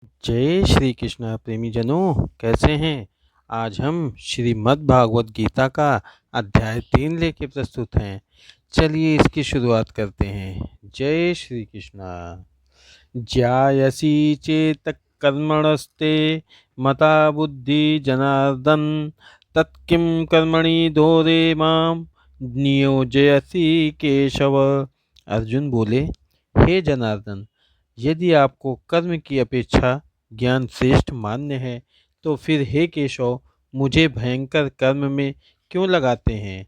जय श्री कृष्ण प्रेमी जनों, कैसे हैं। आज हम श्रीमद् भागवत गीता का अध्याय 3 लेके प्रस्तुत हैं। चलिए इसकी शुरुआत करते हैं। जय श्री कृष्ण। ज्यायसी चेत कर्मणस्ते मता बुद्धि जनार्दन तत्किं कर्मणि धोरे माम नियोजयसी केशव। अर्जुन बोले, हे जनार्दन, यदि आपको कर्म की अपेक्षा ज्ञान श्रेष्ठ मान्य है तो फिर हे केशव, मुझे भयंकर कर्म में क्यों लगाते हैं।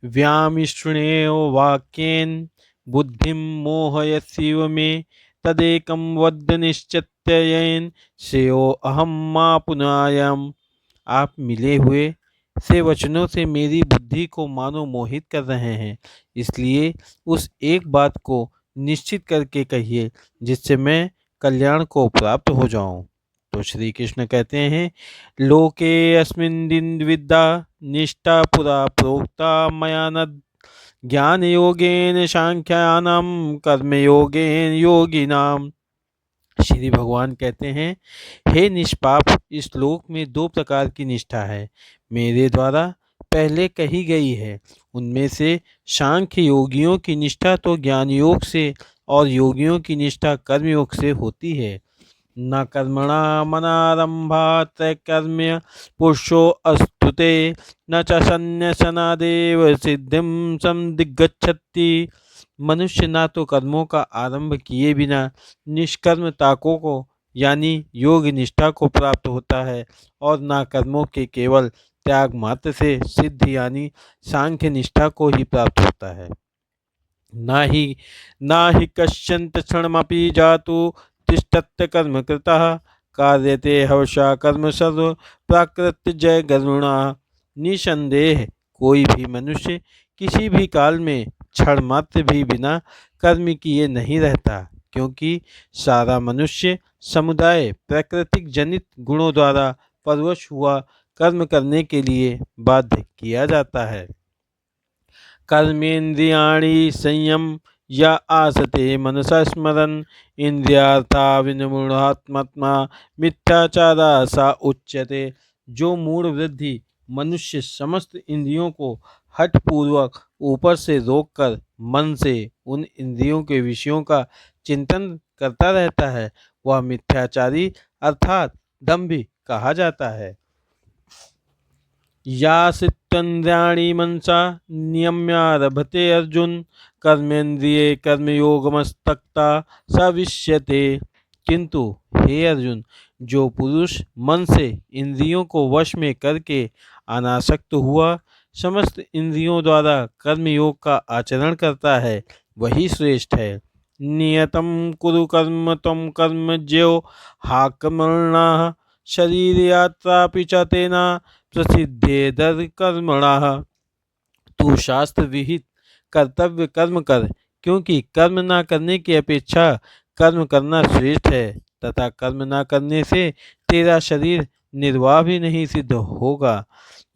व्यामिश्रणेय वाक्येन बुद्धिं मोहयसीव मे तदेकं वद निश्चित्ययेन श्रेयो अहम मा पुनायाम। आप मिले हुए से वचनों से मेरी बुद्धि को मानो मोहित कर रहे हैं, इसलिए उस एक बात को निश्चित करके कहिए जिससे मैं कल्याण को प्राप्त हो जाऊं। तो श्री कृष्ण कहते हैं, लोके अस्मिन् दिन विद्या निष्ठा पुरा प्रोक्ता मया नद ज्ञान योगेन सांख्यानाम कर्म योगेन योगिनाम। श्री भगवान कहते हैं, हे निष्पाप, इस श्लोक में 2 प्रकार की निष्ठा है मेरे द्वारा पहले कही गई है। उनमें से सांख्य योगियों की निष्ठा तो ज्ञान योग से और योगियों की निष्ठा कर्मयोग से होती है। न कर्मणा मनारंभात् कर्म्य पुरुषो अस्तुते न च संन्यसनादेव सिद्धिं संदिग्गच्छति। मनुष्य ना तो कर्मों का आरंभ किए बिना निष्कर्मता को यानी योग निष्ठा को प्राप्त होता है और ना कर्मों के केवल त्याग मात्र से सिद्धि यानी सांख्य निष्ठा को ही प्राप्त होता है। ना ही कश्चित् क्षणमपि जातु तिष्ठत्य कर्म कृतः कार्यते हर्षा कर्म सर्व प्राकृत जय गरुणा। निसंदेह कोई भी मनुष्य किसी भी काल में क्षण मात्र भी बिना कर्म किए नहीं रहता, क्योंकि सारा मनुष्य समुदाय प्राकृतिक जनित गुणों द्वारा परवश हुआ कर्म करने के लिए बाध्य किया जाता है। कर्मेन्द्रियाणि संयम या आसते मनसा स्मरन् इंद्रियार्था विनिर्मूढ़ात्मा मिथ्याचारा सा उच्यते। जो मूढ़ वृद्धि मनुष्य समस्त इंद्रियों को हठपूर्वक ऊपर से रोककर मन से उन इंद्रियों के विषयों का चिंतन करता रहता है, वह मिथ्याचारी अर्थात दंभी कहा जाता है। यासित्वन्द्रियाणि मनसा नियम्यारभते अर्जुन कर्मेन्द्रिये कर्मयोगमस्तक्ता सविष्यते। किंतु हे अर्जुन, जो पुरुष मन से इंद्रियों को वश में करके अनासक्त हुआ समस्त इंद्रियों द्वारा कर्मयोग का आचरण करता है, वही श्रेष्ठ है। नियतम कुरु कर्म तम कर्म ज्यो हाकमर्णा शरीर यात्रा च तेना प्रसिद्धेदर कर्मणः। तू शास्त्र विहित कर्तव्य कर्म कर, क्योंकि कर्म न करने की अपेक्षा कर्म करना श्रेष्ठ है तथा कर्म न करने से तेरा शरीर निर्वाह भी नहीं सिद्ध होगा।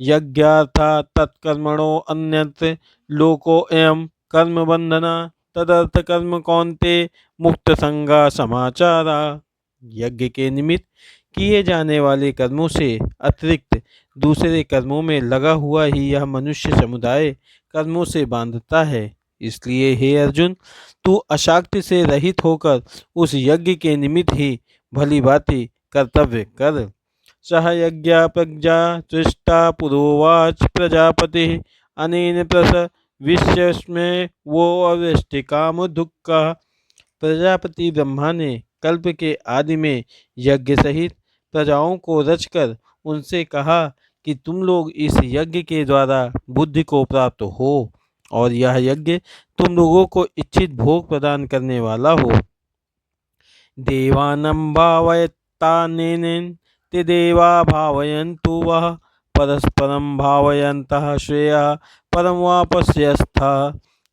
यज्ञार्था तत्कर्मणो अन्यत्र लोको एवं कर्म बंधना तदर्थ कर्म कौन्ते मुक्त संगा समाचारा। यज्ञ के निमित्त किए जाने वाले कर्मों से अतिरिक्त दूसरे कर्मों में लगा हुआ ही यह मनुष्य समुदाय कर्मों से बांधता है। इसलिए हे अर्जुन, तू अशाक्ति से रहित होकर उस यज्ञ के निमित्त ही भली भांति कर्तव्य कर। सह यज्ञ प्रज्ञा तृष्टा पुरोवाच प्रजापति अनेन प्रस विश्वस्मे वो अवृष्टि काम दुःख। प्रजापति ब्रह्मा ने कल्प के आदि में यज्ञ सहित प्रजाओं को रचकर उनसे कहा कि तुम लोग इस यज्ञ के द्वारा बुद्धि को प्राप्त हो और यह यज्ञ तुम लोगों को इच्छित भोग प्रदान करने वाला हो। देवानं भावयत्तानेन ते देवा भावयन्तु वः परस्परं भावयन्तः श्रेयः परम वापस्यस्थः।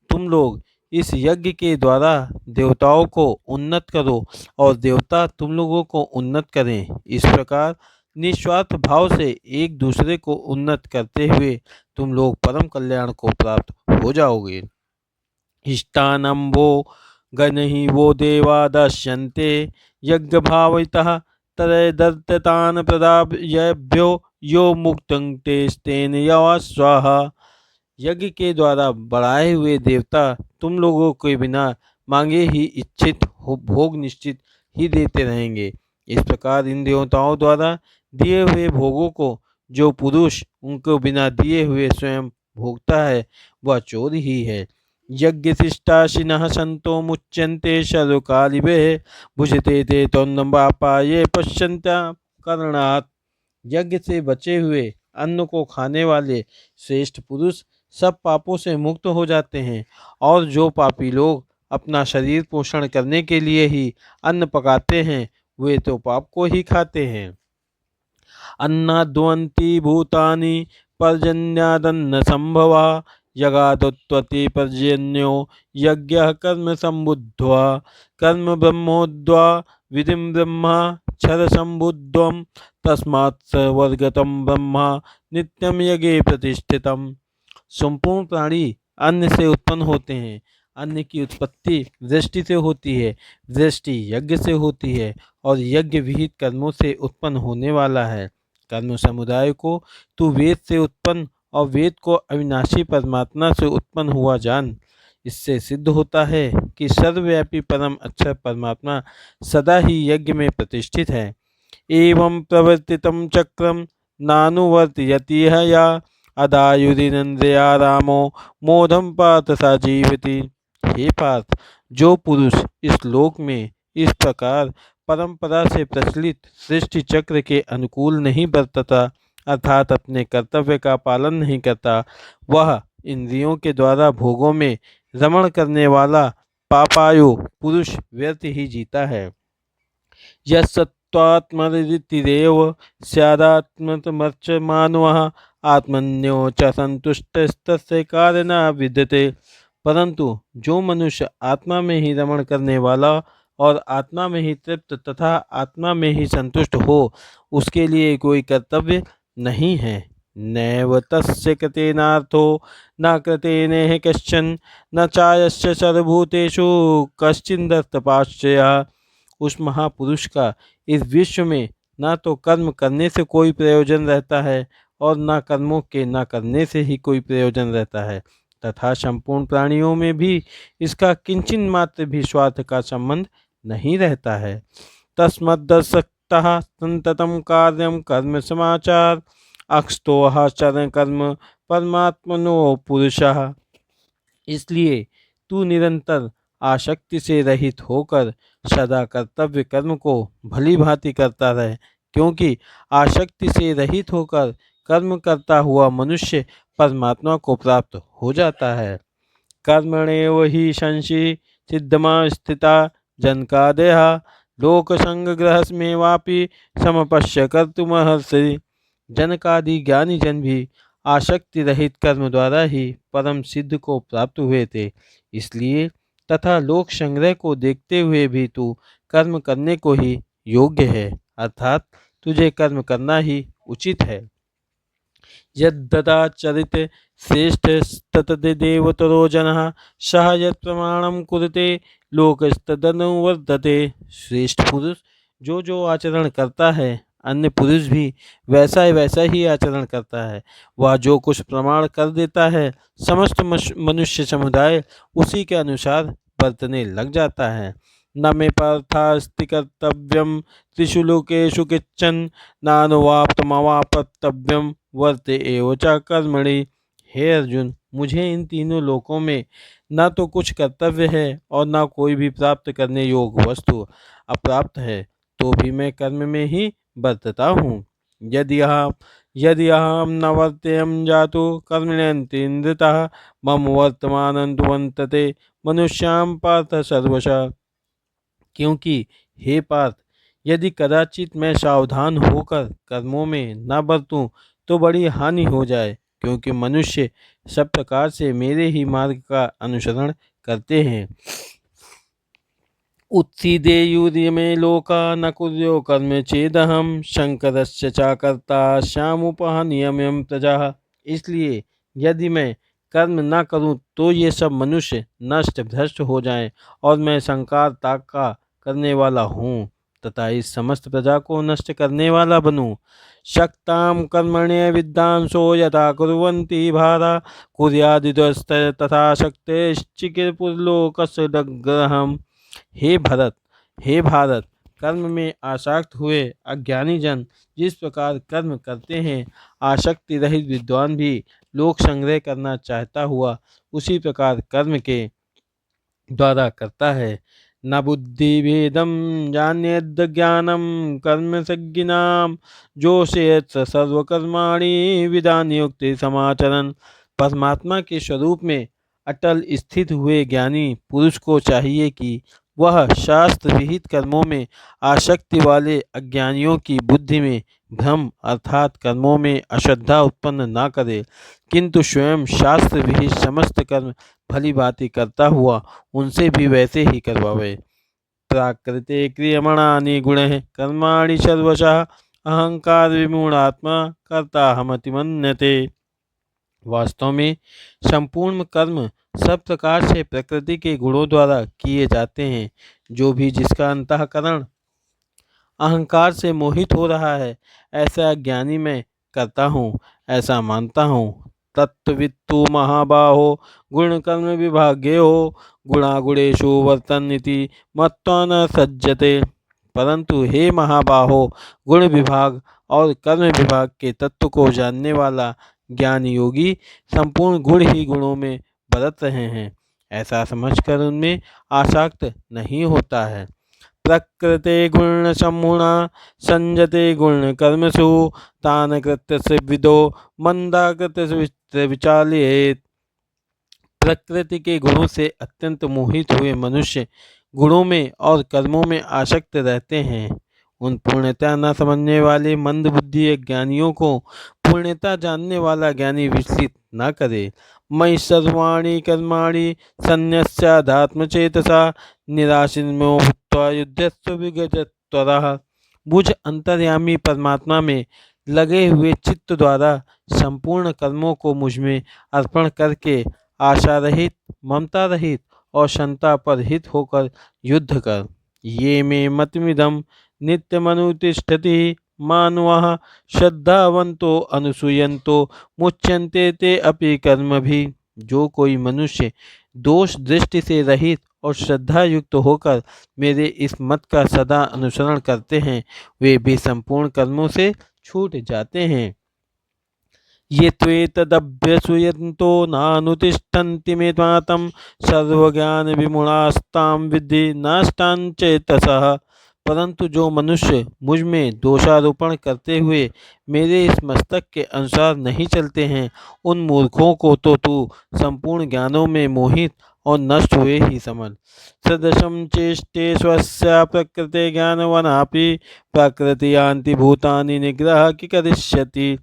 तुम लोग इस यज्ञ के द्वारा देवताओं को उन्नत करो और देवता तुम लोगों को उन्नत करें। इस प्रकार निस्वार्थ भाव से एक दूसरे को उन्नत करते हुए तुम लोग परम कल्याण को प्राप्त हो जाओगे। इष्टानंबो गणहि वो देवा दश्यन्ते यज्ञ भावितः तदैर्दत्तान् प्रदायभ्यो यो मुक्तं तेस्तेन यवा स्वाहा। यज्ञ के द्वारा बढ़ाए हुए देवता तुम लोगों के बिना मांगे ही इच्छित हो भोग निश्चित ही देते रहेंगे। इस प्रकार इन देवताओं द्वारा दिए हुए भोगों को जो पुरुष उनको बिना दिए हुए स्वयं भोगता है वह चोर ही है। यज्ञ शिष्टाशिनः संतो मुच्यन्ते शर्वकालिभिः भुजते ते तन्नपापा ये पश्यन्ता करणात्। यज्ञ से बचे हुए अन्न को खाने वाले श्रेष्ठ पुरुष सब पापों से मुक्त हो जाते हैं, और जो पापी लोग अपना शरीर पोषण करने के लिए ही अन्न पकाते हैं वे तो पाप को ही खाते हैं। अन्नाद्वन्ति भूतानि पर्जन्यादन्न संभवा यगादुत्पत्ति पर्जन्यो यज्ञः कर्म संबुद्ध्वा कर्म ब्रह्मोद्वा विधिं ब्रह्मा क्षर संबुद्धम तस्मात् स वर्गतम ब्रह्मा नित्यम यज्ञे प्रतिष्ठितम। संपूर्ण प्राणी अन्न से उत्पन्न होते हैं। अन्न की उत्पत्ति वृष्टि से होती है, वृष्टि यज्ञ से होती है, और यज्ञ विहित कर्मों से उत्पन्न होने वाला है। कर्म समुदाय को तू वेद से उत्पन्न और वेद को अविनाशी परमात्मा से उत्पन्न हुआ जान। इससे सिद्ध होता है कि सर्वव्यापी परम अक्षर परमात्मा सदा ही यज्ञ में प्रतिष्ठित है। एवं प्रवर्तितं चक्रम नानुवर्तयति या अदायुरिनंद्रिया रामो मोदम पार्थ सा जीवति। हे पार्थ, जो पुरुष इस लोक में इस प्रकार परंपरा से प्रचलित सृष्टि चक्र के अनुकूल नहीं बरतता अर्थात अपने कर्तव्य का पालन नहीं करता, वह इंद्रियों के द्वारा भोगों में रमण करने वाला पापायु पुरुष व्यर्थ ही जीता है। यत्त्वात्मरतिरेव स्यादात्मतमर्च मानवः आत्मन्यो च संतुष्टस्तस्य कारणा विद्यते। परंतु जो मनुष्य आत्मा में ही रमण करने वाला और आत्मा में ही तृप्त तथा आत्मा में ही संतुष्ट हो, उसके लिए कोई कर्तव्य नहीं है। नैव तस्य कृतेनार्थो न कृतेनेह कश्चन न चायस्य सर्वभूतेषु कश्चिदर्थपाश्चयः। उस महापुरुष का इस विश्व में ना तो कर्म करने से कोई प्रयोजन रहता है और ना कर्मों के न करने से ही कोई प्रयोजन रहता है, तथा संपूर्ण प्राणियों में भी इसका किंचिन मात्र भी स्वार्थ का संबंध नहीं रहता है। तस्मद्दसक्तः संततं कार्यं कर्म समाचार अक्षतोः चरण कर्म परमात्मनो पुरुषः। इसलिए तू निरंतर आसक्ति से रहित होकर सदा कर्तव्य कर्म को भली भांति करता रहे, क्योंकि आसक्ति से रहित होकर कर्म करता हुआ मनुष्य परमात्मा को प्राप्त हो जाता है। कर्मणेव हि संसि सिद्धमा स्थिता जनकादय लोक संग्रहमेवापि समपश्य कर्तुमर्हसि। जनकादि ज्ञानी जन भी आसक्ति रहित कर्म द्वारा ही परम सिद्ध को प्राप्त हुए थे। इसलिए तथा लोक संग्रह को देखते हुए भी तू कर्म करने को ही योग्य है, अर्थात तुझे कर्म करना ही उचित है। यद्ददाचरित श्रेष्ठ ततदेवतरो जनः सह यत्प्रमाणं कुरुते लोकस्तदनुवर्तते। श्रेष्ठ पुरुष जो आचरण करता है अन्य पुरुष भी वैसा ही आचरण करता है। वह जो कुछ प्रमाण कर देता है समस्त मनुष्य समुदाय उसी के अनुसार बरतने लग जाता है। न मे पार्थास्ति कर्तव्यम त्रिषु लोकेषु किच्चन नानुवाप्तमवाप्तव्यम वर्ते एव च कर्मणि। हे अर्जुन, मुझे इन तीनों लोकों में न तो कुछ कर्तव्य है और न कोई भी प्राप्त करने योग्य वस्तु अप्राप्त है, तो भी मैं कर्म में ही बरतता हूँ। यदि अहम न वर्तेयं जातु कर्मण्यन्तीन्द्रितः मम वर्तमानं वर्तते मनुष्यां पार्थ सर्वशः। क्योंकि हे पार्थ, यदि कदाचित मैं सावधान होकर कर्मों में न बरतूं तो बड़ी हानि हो जाए, क्योंकि मनुष्य सब प्रकार से मेरे ही मार्ग का अनुसरण करते हैं। उत्सीदेयुर्मे लोका न कुर्यो कर्म चेदहम शंकरस्य च कर्ता श्यामुपहनियम्यं प्रजा। इसलिए यदि मैं कर्म न करूं तो ये सब मनुष्य नष्ट भ्रष्ट हो जाएं और मैं संकार त्याग का करने वाला हूँ तथा इस समस्त प्रजा को नष्ट करने वाला बनूं। शक्तां कर्मण्य विद्वांसो यथा कुर्वन्ति भारा कुर्यादिदस्त तथा शक्तेश्चिकीर्पुरलोकस्य दग्रहम्। हे भरत, हे भारत, कर्म में आसक्त हुए अज्ञानी जन जिस प्रकार कर्म करते हैं, आसक्ति रहित विद्वान भी लोक संग्रह करना चाहता हुआ उसी प्रकार कर्म के द्वारा करता है। न बुद्धि भेदम जान्यद ज्ञानम कर्म सज्ञानाम जोशेत सर्वकर्माणि विधान युक्ति समाचरण। परमात्मा के स्वरूप में अटल स्थित हुए ज्ञानी पुरुष को चाहिए कि वह शास्त्र विहित कर्मों में आसक्ति वाले अज्ञानियों की बुद्धि में भ्रम अर्थात कर्मों में अश्रद्धा उत्पन्न न करे, किंतु स्वयं शास्त्र विहित समस्त कर्म भली भांति करता हुआ उनसे भी वैसे ही करवावे। प्राकृते क्रियमाणानि गुणैः कर्माणि सर्वशः अहंकार विमूढ़ात्मा कर्ता हमति मन्यते। वास्तव में संपूर्ण कर्म सब प्रकार से प्रकृति के गुणों द्वारा किए जाते हैं। जो भी जिसका अंतःकरण अहंकार से मोहित हो रहा है, ऐसा ज्ञानी मैं करता हूँ, ऐसा मानता हूँ। तत्वित्तु महाबाहो गुण कर्म विभाग्यो गुणागुणेषु वर्तन्निति मत्वा न सज्जते। परंतु हे महाबाहो, गुण विभाग और कर्म विभाग के तत्व को जानने वाला ज्ञान योगी संपूर्ण गुण ही गुणों में बरत रहे हैं, ऐसा समझकर उनमें आसक्त नहीं होता है। प्रकृते गुण समूणा संजते गुण कर्मसु तान कृत्य विदो मंदा कृत्य विचालियेत। प्रकृति के गुणों से अत्यंत मोहित हुए मनुष्य गुणों में और कर्मों में आसक्त रहते हैं। उन पूर्णता न समझने वाले मंद बुद्धि ज्ञानियों को पूर्णता जानने वाला ज्ञानी विचलित न करे। मयि सर्वाणि कर्माणि सन्न्यस्याध्यात्मचेतसा निराशीर्मो भूत्वा युध्यस्व विगतत्वरः। बुझ अंतर्यामी परमात्मा में लगे हुए चित्त द्वारा संपूर्ण कर्मों को मुझ में अर्पण करके आशा रहित, ममता रहित और शंता पर हित होकर युद्ध कर। ये मे मतमिदं नित्यमनुतिष्ठति मानवाः श्रद्धावंतो अनुसूयन्तो मुच्यन्ते ते अपि कर्म भी। जो कोई मनुष्य दोष दृष्टि से रहित और श्रद्धा युक्त होकर मेरे इस मत का सदा अनुसरण करते हैं, वे भी संपूर्ण कर्मों से छूट जाते हैं। ये त्वेतदभ्यसूयन्तो नानुतिष्ठन्ति मे त्वातं सर्वज्ञान विमूढ़ास्तां विद्धि नष्टां चेतसः। परंतु जो मनुष्य मुझ में दोषारोपण करते हुए मेरे इस मस्तक के अनुसार नहीं चलते हैं, उन मूर्खों को तो तू संपूर्ण ज्ञानों में मोहित और नष्ट हुए ही समझ। सदृशं चेष्टे स्वस्य प्रकृते ज्ञानवनापि प्रकृति यान्ति भूतानि निग्रह कि करिष्यति।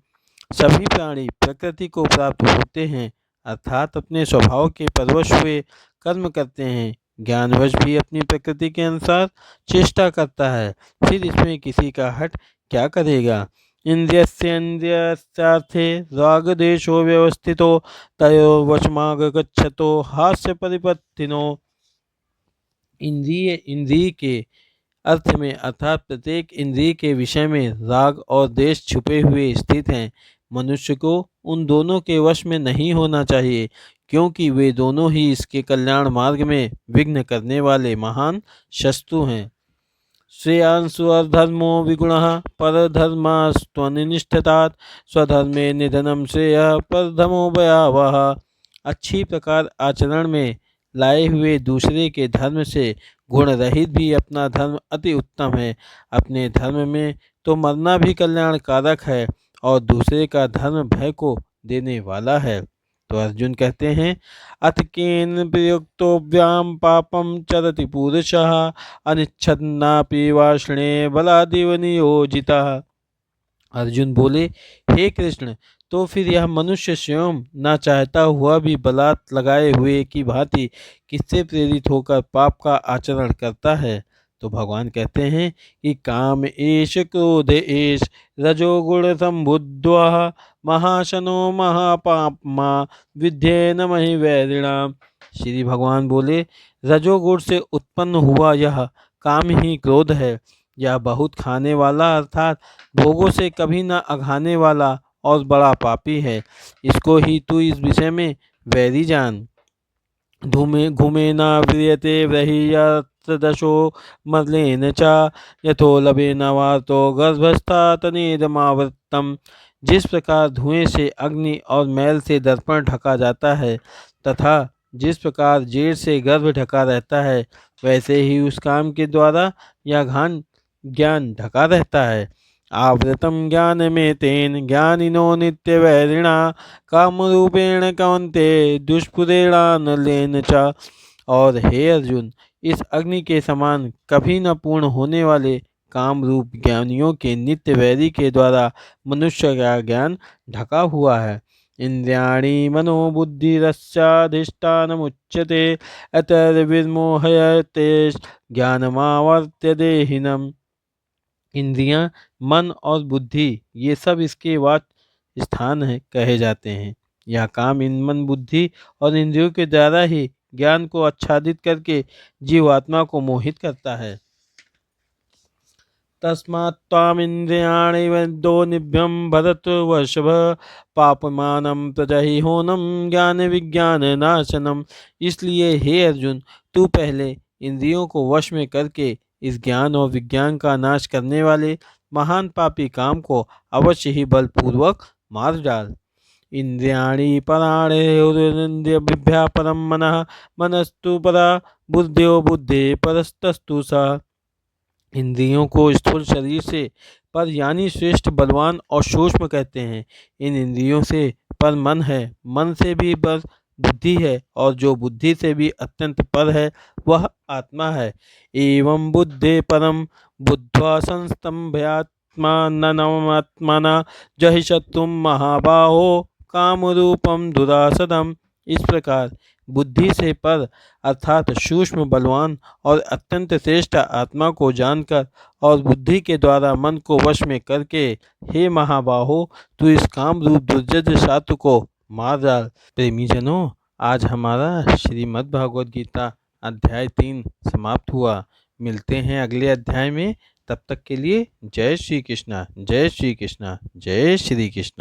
सभी प्राणी प्रकृति को प्राप्त होते हैं, अर्थात अपने स्वभाव के परवश हुए कर्म करते हैं। ज्ञानवश भी अपनी प्रकृति के अनुसार चेष्टा करता है, फिर इसमें किसी का हट क्या करेगा। इंद्रियस्येन्द्रियस्यार्थे रागद्वेषो व्यवस्थितो तयोर्वशमागच्छतो हास्य परिपत्तिनो। इंद्रिय के अर्थ में अर्थात प्रत्येक इंद्रिय के विषय में राग और द्वेष छुपे हुए स्थित हैं। मनुष्य को उन दोनों के वश में नहीं होना चाहिए, क्योंकि वे दोनों ही इसके कल्याण मार्ग में विघ्न करने वाले महान शत्रु हैं। श्रेयांशुअधर्मो विगुणः परधर्मास्त्वनिष्ठतात् स्वधर्मे निधनम श्रेय परधर्मो भयावह। अच्छी प्रकार आचरण में लाए हुए दूसरे के धर्म से गुण रहित भी अपना धर्म अति उत्तम है। अपने धर्म में तो मरना भी कल्याणकारक है और दूसरे का धर्म भय को देने वाला है। तो अर्जुन कहते हैं, अथ केन प्रयुक्तोऽव्याम पापम चरति पुरुषः अनिच्छन्नापि वाषणे बलादिव नियोजितः। अर्जुन बोले, हे कृष्ण, तो फिर यह मनुष्य स्वयं ना चाहता हुआ भी बलात् लगाए हुए की भांति किससे प्रेरित होकर पाप का आचरण करता है। तो भगवान कहते हैं कि काम एष क्रोध एष रजोगुण संबुद्ध्वा महाशनो महापापमा विद्येन महि वैरिणाम। श्री भगवान बोले, रजोगुण से उत्पन्न हुआ यह काम ही क्रोध है। यह बहुत खाने वाला अर्थात भोगों से कभी न अघाने वाला और बड़ा पापी है। इसको ही तू इस विषय में वैरी जान। धूमे घुमेना व्रियते व्रहियतदशो मलेन च यथो लभेन वातो गर्भस्थातनेदमावृत्तम। जिस प्रकार धुएं से अग्नि और मैल से दर्पण ढका जाता है तथा जिस प्रकार जेठ से गर्भ ढका रहता है, वैसे ही उस काम के द्वारा यह घान ज्ञान ढका रहता है। आवृतम ज्ञान में तेन ज्ञानिनो नित्य वैरिणा कामरूपेण कवन्ते दुष्पुरेणानलेन च। और हे अर्जुन, इस अग्नि के समान कभी न पूर्ण होने वाले काम रूप ज्ञानियों के नित्य वैरी के द्वारा मनुष्य का ज्ञान ढका हुआ है। इंद्रियाणि मनोबुद्धिरस्याधिष्ठानमुच्यते अतर्विर्मोहयते ज्ञानमावर्त्य देहिनम्। इंद्रियां, मन और बुद्धि ये सब इसके वाच स्थान है कहे जाते हैं। यह काम इन मन बुद्धि और इंद्रियों के द्वारा ही ज्ञान को आच्छादित करके जीवात्मा को मोहित करता है। तस्मात्त्वामिन्द्रियाणि विद्धो निभ्यं भरतवर्षभ पापमानं प्रजहिहोनं ज्ञान विज्ञान नाशनम। इसलिए हे अर्जुन, तू पहले इंद्रियों को वश में करके इस ज्ञान और विज्ञान का नाश करने वाले महान पापी काम को अवश्य ही बलपूर्वक मार डाल। इंद्रियाणि पराणेन्द्रियभ्या परम मनः मनस्तु परा बुद्धियो बुद्धि परस्तस्तु सा। इंद्रियों को स्थूल शरीर से पर यानी श्रेष्ठ, बलवान और सूक्ष्म कहते हैं। इन इंद्रियों से पर मन है, मन से भी पर बुद्धि है और जो बुद्धि से भी अत्यंत पर है वह आत्मा है। एवं बुद्धे परम बुद्ध्वा संस्तम्भयात्मात्मना जहि शत्रुम महाबाहो कामरूपम दुरासदम। इस प्रकार बुद्धि से पर अर्थात सूक्ष्म, बलवान और अत्यंत श्रेष्ठ आत्मा को जानकर और बुद्धि के द्वारा मन को वश में करके हे महाबाहो, तू इस काम रूप दुर्जय शत्रु को मार डाल। प्रेमी जनों, आज हमारा श्रीमद् भागवत गीता अध्याय 3 समाप्त हुआ। मिलते हैं अगले अध्याय में। तब तक के लिए जय श्री कृष्णा, जय श्री कृष्णा, जय श्री कृष्णा।